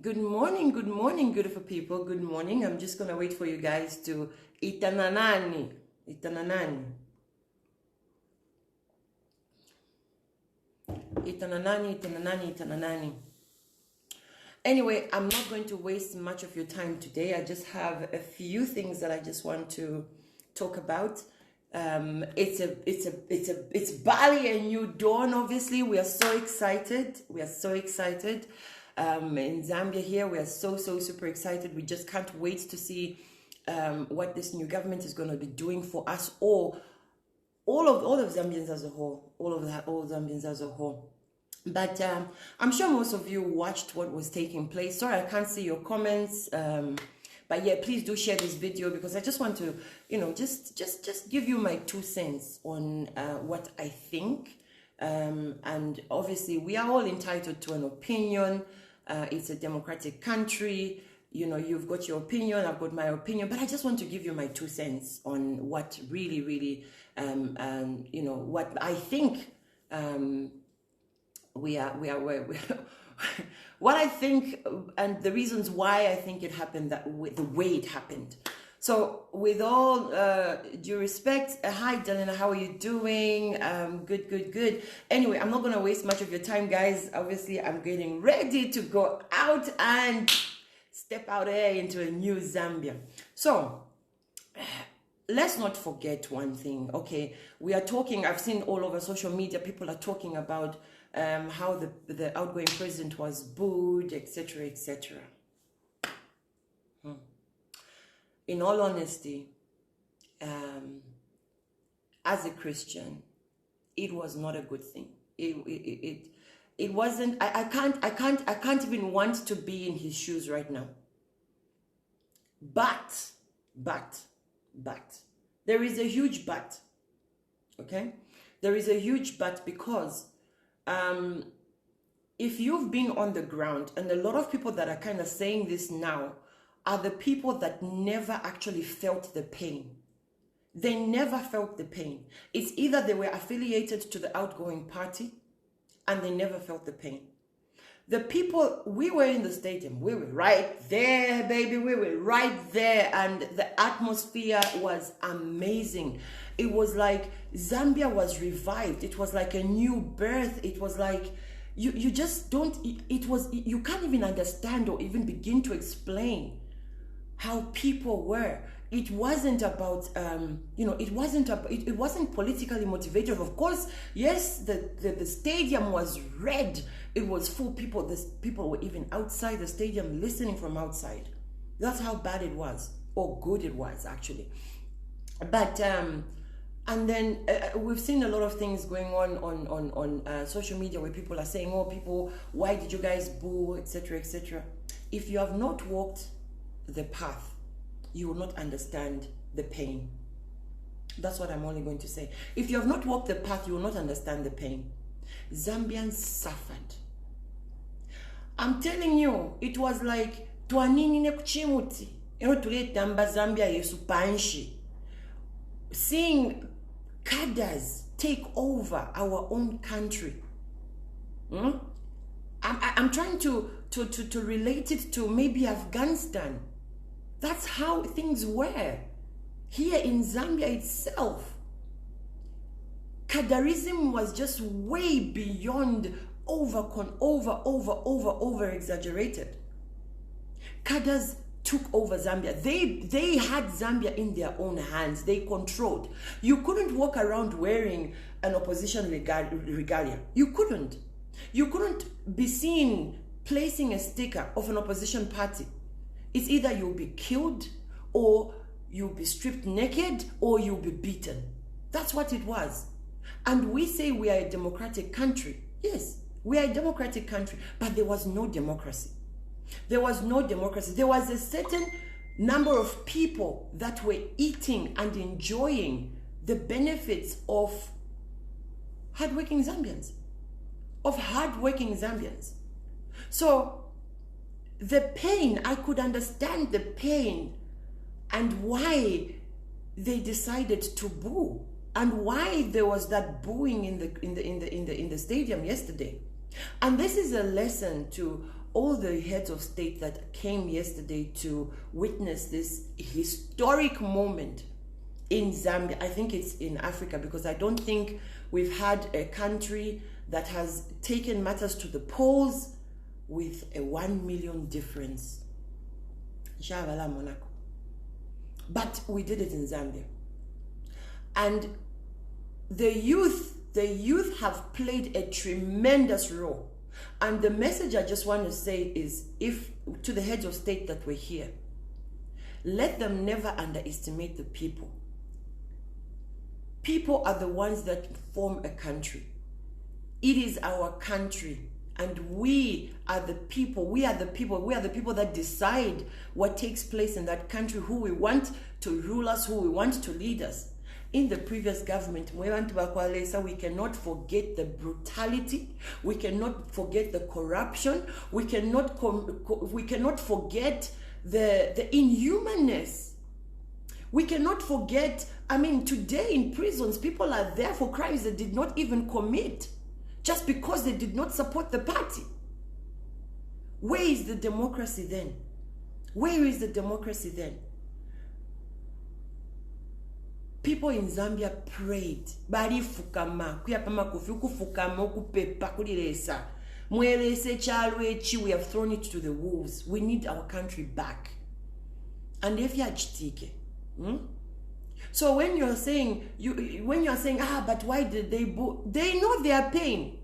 Good morning, beautiful people. Good morning. I'm just gonna wait for you guys to itananani, itananani, itananani, itananani, itananani. Anyway, I'm not going to waste much of your time today. I just have a few things that I just want to talk about. It's Bali and New Dawn. Obviously, we are so excited. We are so excited. In Zambia here, we are so super excited. We just can't wait to see what this new government is going to be doing for us all of Zambians as a whole, all Zambians as a whole. But I'm sure most of you watched what was taking place. Sorry, I can't see your comments. But yeah, please do share this video because I just want to, just give you my 2 cents on what I think. And obviously, we are all entitled to an opinion. It's a democratic country. You've got your opinion, I've got my opinion, but I just want to give you my 2 cents on what really, what I think what I think and the reasons why I think it happened the way it happened. So with all due respect, hi Delina, how are you doing? Good. Anyway, I'm not going to waste much of your time, guys. Obviously, I'm getting ready to go out and step out there into a new Zambia. So let's not forget one thing, okay? We are talking, I've seen all over social media, people are talking about how the outgoing president was booed, etc. In all honesty, as a Christian, it was not a good thing. It wasn't. I can't even want to be in his shoes right now. But there is a huge but. Okay, there is a huge but because if you've been on the ground, and a lot of people that are kind of saying this now are the people that never actually felt the pain. They never felt the pain. It's either they were affiliated to the outgoing party and they never felt the pain. The people, we were in the stadium. We were right there, baby. We were right there. And the atmosphere was amazing. It was like Zambia was revived. It was like a new birth. It was like, you just don't, you can't even understand or even begin to explain how people were. It wasn't about it wasn't politically motivated. Of course, yes, the stadium was red. It was full people. People were even outside the stadium listening from outside. That's how bad it was, or good it was actually. But and then we've seen a lot of things going on social media where people are saying, oh, people, why did you guys boo, etc. If you have not walked the path, you will not understand the pain. That's what I'm only going to say. If you have not walked the path, you will not understand the pain. Zambians suffered. I'm telling you, it was like twanini ne kuchimuti. Tuletamba Zambia yesu panshi. Seeing cadres take over our own country. I'm trying to relate it to maybe Afghanistan. That's how things were here in Zambia itself. Kadarism was just way beyond over exaggerated. Kadars took over Zambia. They had Zambia in their own hands. They controlled. You couldn't walk around wearing an opposition regalia. You couldn't be seen placing a sticker of an opposition party. It's either you'll be killed, or you'll be stripped naked, or you'll be beaten. That's what it was. And we say we are a democratic country. Yes, we are a democratic country, but there was no democracy. There was no democracy. There was a certain number of people that were eating and enjoying the benefits of hardworking Zambians. So the pain, I could understand the pain and why they decided to boo and why there was that booing in the stadium yesterday. And this is a lesson to all the heads of state that came yesterday to witness this historic moment in Zambia. I think it's in Africa, because I don't think we've had a country that has taken matters to the polls with a 1 million difference. But we did it in Zambia. And the youth have played a tremendous role. And the message I just want to say is, if to the heads of state that were here, let them never underestimate the people. People are the ones that form a country. It is our country, and we are the people. We are the people that decide what takes place in that country, who we want to rule us, who we want to lead us. In the previous government, we cannot forget the brutality. We cannot forget the corruption. We cannot forget the inhumanness. We cannot forget, I mean, today in prisons, people are there for crimes they did not even commit, just because they did not support the party. Where is the democracy then? Where is the democracy then? People in Zambia prayed. Bari fukama. Kuyapama kufiku fukama kupepa kuliresa. Mwelese chalwechi. We have thrown it to the wolves. We need our country back. And if you chitike. So when you're saying, but why did they boo? They know their pain.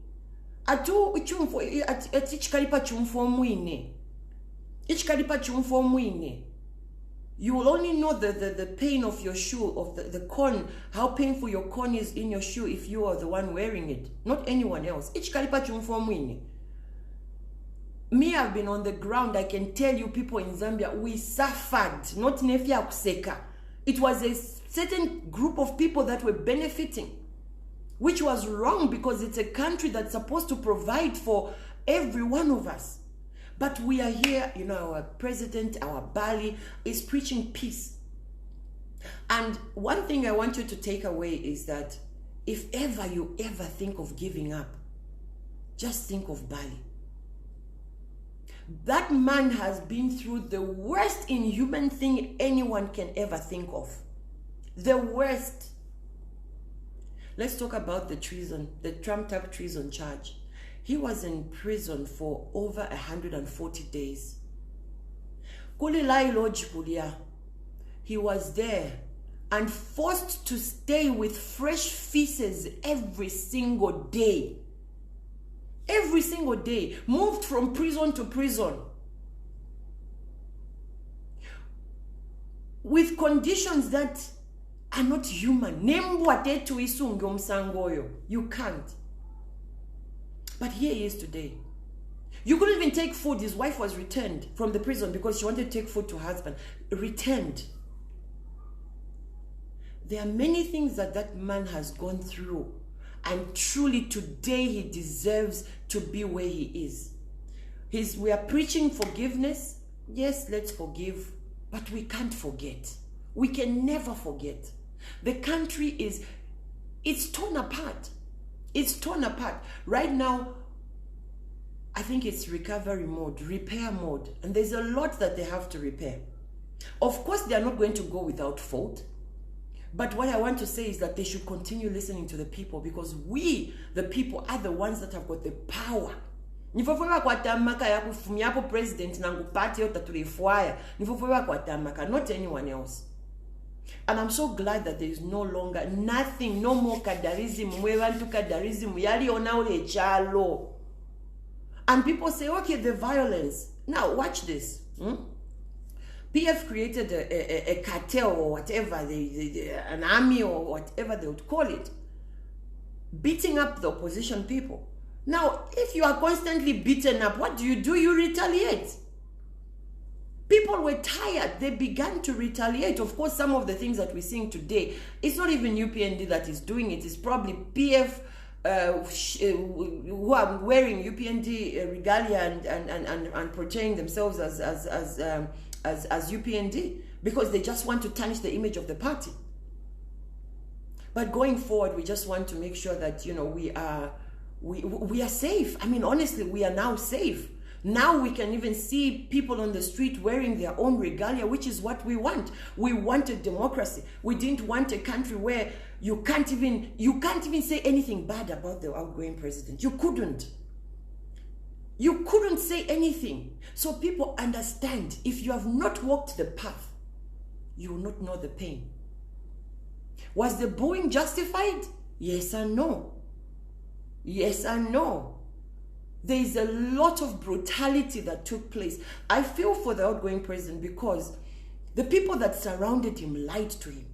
Atu chumfo ichkalipa chumfo mwine. Ichkalipa chumfo mwine. You will only know the pain of your shoe, of the corn, how painful your corn is in your shoe if you are the one wearing it, not anyone else. Me, I've been on the ground. I can tell you, people in Zambia, we suffered, not nefia kuseka. It was a certain group of people that were benefiting, which was wrong, because it's a country that's supposed to provide for every one of us. But we are here, our president, our Bali, is preaching peace. And one thing I want you to take away is that if ever you think of giving up, just think of Bali. That man has been through the worst inhuman thing anyone can ever think of. The worst. Let's talk about the treason, the trumped-up treason charge. He was in prison for over 140 days. He was there and forced to stay with fresh feces every single day. Every single day. Moved from prison to prison. With conditions that are not human. You can't. But here he is today. You couldn't even take food. His wife was returned from the prison because she wanted to take food to her husband. Returned. There are many things that man has gone through. And truly today he deserves to be where he is. We are preaching forgiveness. Yes, let's forgive. But we can't forget. We can never forget. The country it's torn apart. It's torn apart. Right now, I think it's recovery mode, repair mode. And there's a lot that they have to repair. Of course, they are not going to go without fault. But what I want to say is that they should continue listening to the people, because we, the people, are the ones that have got the power. Not anyone else. And I'm so glad that there is no longer nothing, no more kadarism. And people say, okay, the violence. Now watch this. PF created a cartel or whatever, an army or whatever they would call it, beating up the opposition people. Now, if you are constantly beaten up, what do? You retaliate. People were tired. They began to retaliate. Of course, some of the things that we're seeing today, it's not even UPND that is doing it. It's probably PF who are wearing UPND regalia and portraying themselves as UPND, because they just want to tarnish the image of the party. But going forward, we just want to make sure that we are safe. I mean, honestly, we are now safe. Now we can even see people on the street wearing their own regalia, which is what we want. We wanted democracy. We didn't want a country where you can't even say anything bad about the outgoing president. You couldn't. You couldn't say anything. So people understand, if you have not walked the path, you will not know the pain. Was the booing justified? Yes and no. Yes and no. There is a lot of brutality that took place. I feel for the outgoing president because the people that surrounded him lied to him.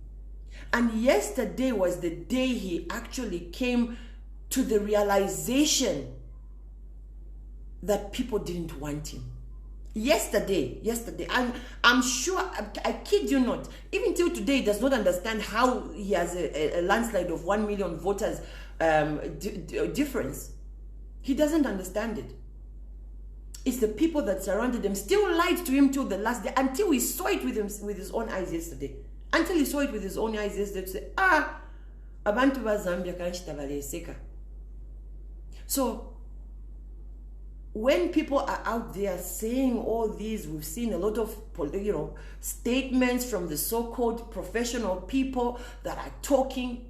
And yesterday was the day he actually came to the realization that people didn't want him. Yesterday. And I'm sure, I kid you not, even till today, he does not understand how he has a landslide of 1 million voters difference. He doesn't understand it. It's the people that surrounded him still lied to him till the last day, until he saw it with his own eyes yesterday. Until he saw it with his own eyes yesterday to say, abantu ba Zambia kanchita baleseka. So when people are out there saying all these, we've seen a lot of statements from the so-called professional people that are talking.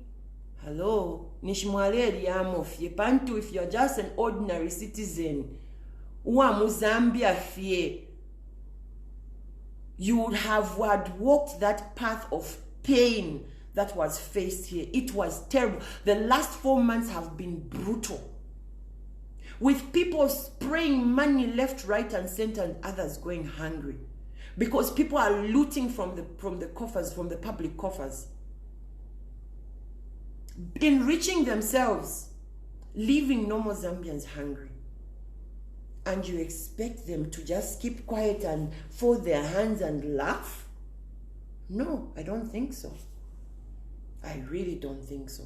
Hello, Nishmwale Riamofye Pantu, if you're just an ordinary citizen, Uamu Zambia fie, you would have walked that path of pain that was faced here. It was terrible. The last 4 months have been brutal, with people spraying money left, right, and center, and others going hungry because people are looting from the coffers, from the public coffers, enriching themselves, leaving normal Zambians hungry. And you expect them to just keep quiet and fold their hands and laugh? No, I don't think so. I really don't think so.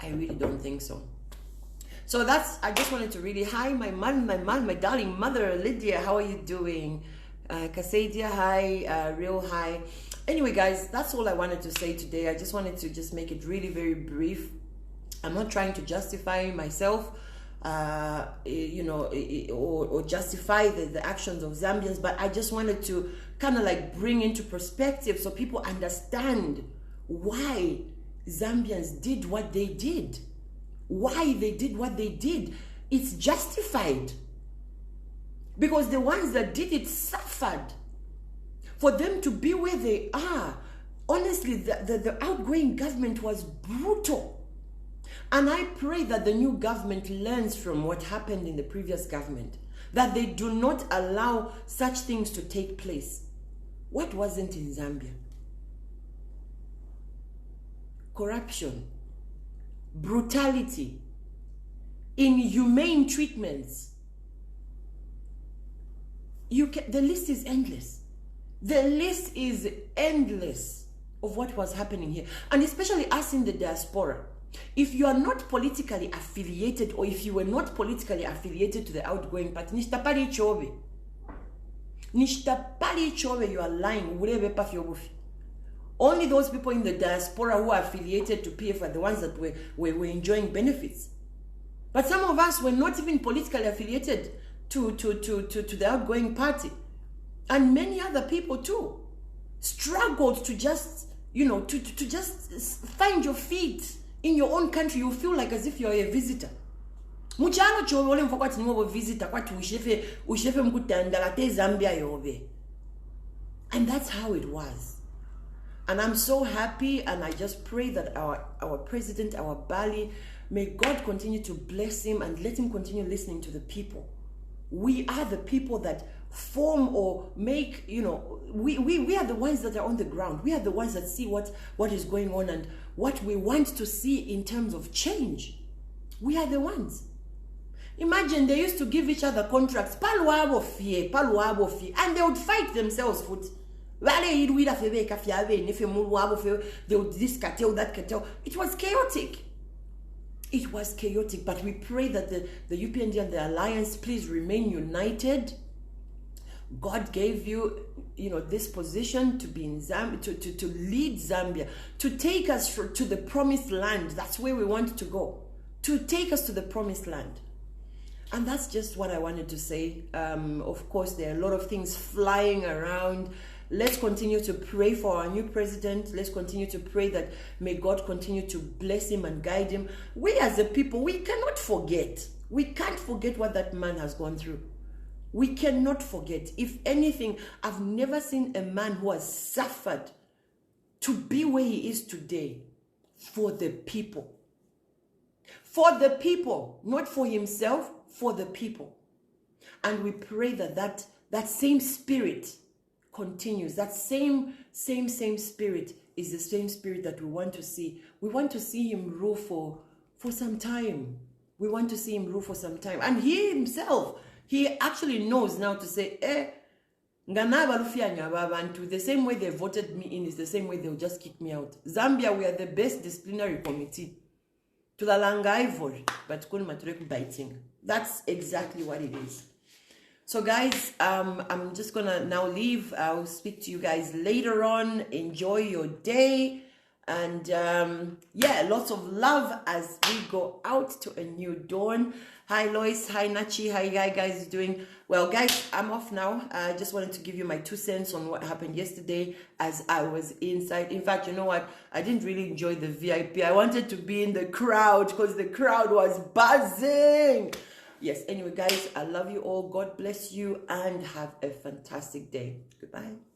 I really don't think so. So I just wanted to really, hi, my darling mother, Lydia, how are you doing? Kasadia, hi, real hi. Anyway, guys, that's all I wanted to say today. I just wanted to just make it really very brief. I'm not trying to justify myself, or justify the actions of Zambians, but I just wanted to kind of like bring into perspective so people understand why Zambians did what they did. Why they did what they did. It's justified. Because the ones that did it suffered. For them to be where they are, honestly, the outgoing government was brutal. And I pray that the new government learns from what happened in the previous government, that they do not allow such things to take place. What wasn't in Zambia? Corruption, brutality, inhumane treatments. The list is endless. The list is endless of what was happening here. And especially us in the diaspora. If you are not politically affiliated, or if you were not politically affiliated to the outgoing party, nishtapali chove. Nishtapali chove, you are lying. Only those people in the diaspora who are affiliated to PF are the ones that were enjoying benefits. But some of us were not even politically affiliated to the outgoing party. And many other people too struggled to just, to just find your feet in your own country. You feel like as if you're a visitor. Muchano chole mfokwati niwo visitor kwati ushefe mkutandala te Zambia yobe. And that's how it was. And I'm so happy, and I just pray that our president, our Bali, may God continue to bless him and let him continue listening to the people. We are the people that form or make, we are the ones that are on the ground. We are the ones that see what is going on and what we want to see in terms of change. We are the ones. Imagine they used to give each other contracts, and they would fight themselves. They would this cartel, that cartel. It was chaotic. It was chaotic, but we pray that the UPND and the Alliance, please remain united. God gave you, this position to be in Zambia, to lead Zambia, to take us to the promised land. That's where we want to go. to take us to the promised land. And that's just what I wanted to say. Of course, there are a lot of things flying around. Let's continue to pray for our new president. Let's continue to pray that may God continue to bless him and guide him. We as a people, we cannot forget. We can't forget what that man has gone through. We cannot forget. If anything, I've never seen a man who has suffered to be where he is today for the people. For the people, not for himself, for the people. And we pray that same spirit continues. That same spirit is the same spirit that we want to see. We want to see him rule for some time. We want to see him rule for some time. And he himself, he actually knows now to say, the same way they voted me in is the same way they'll just kick me out. Zambia, we are the best disciplinary committee. But biting. That's exactly what it is. So guys, I'm just gonna now leave. I'll speak to you guys later on. Enjoy your day. And yeah, lots of love as we go out to a new dawn. Hi Lois, hi Nachi, how you guys doing? Well guys, I'm off now. I just wanted to give you my 2 cents on what happened yesterday as I was inside. In fact, you know what? I didn't really enjoy the VIP. I wanted to be in the crowd because the crowd was buzzing. Yes, anyway guys, I love you all. God bless you and have a fantastic day. Goodbye.